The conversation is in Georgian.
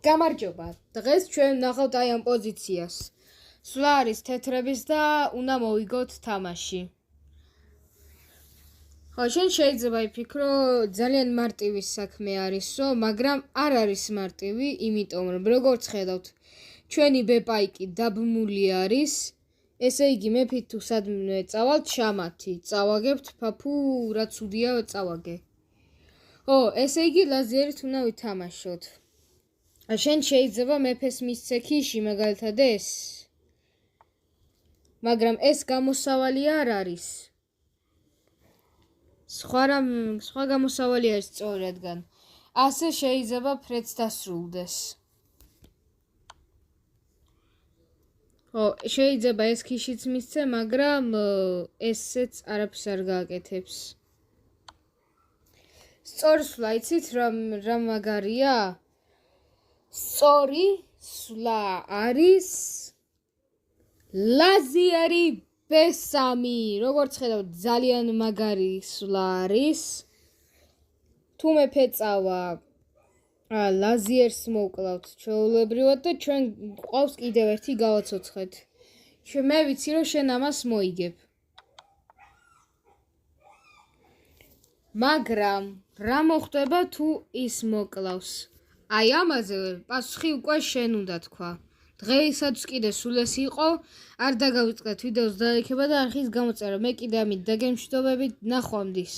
გამარჯობა. დღეს ჩვენ ვნახავთ აი ამ პოზიციას. სვლა არის თეთრების და უნდა მოვიგოთ თამაში. ხო, შენ შეიძლება იფიქრო, ძალიან მარტივი საქმე არისო, მაგრამ არ არის მარტივი, იმიტომ რომ როგორც ხედავთ, ჩვენი ბეპაიკი დაბმული არის. ესე იგი, მეფით თუ სადმე წავალთ, შამათი, წავაგებთ ფაფუ, რა ცუდია წავაგე. ო, ესე იგი, ლაზიერით უნდა ვითამაშოთ. შენ შეიძლება მეფეს მისცე ქიში, მაგალითად ეს. მაგრამ ეს გამოსავალი არ არის. სხვა გამოსავალი არის სწორედგან. ასე შეიძლება ფრედს დასრულდეს. ო, შეიძლება ეს ქიშიც მისცე, მაგრამ ესეც არაფერს არ გააკეთებს. სწორი სვლა იცით რა მაგარია? სწორი სვლა არის ლაზიერი B3. როგორც ხედავთ, ძალიან მაგარი სვლა არის. თუ მეფე წავა ლაზიერს მოვკლავთ ჩვეულებრივად და ჩვენ გვყავს კიდევ ერთი გავაცოცხეთ. მე ვიცი რომ შენ ამას მოიგებ. მაგრამ რა მოხდება თუ ის მოკლავს? აი ამაზე პასუხი უკვე შენ უნდა თქვა. დღეისათვის კიდე სულ ეს იყო, არ დაგავიწყდეთ ვიდეოს დალაიქება და არხის გამოწერა. მე კიდე ამით დაგემშვიდობებით, ნახვამდის.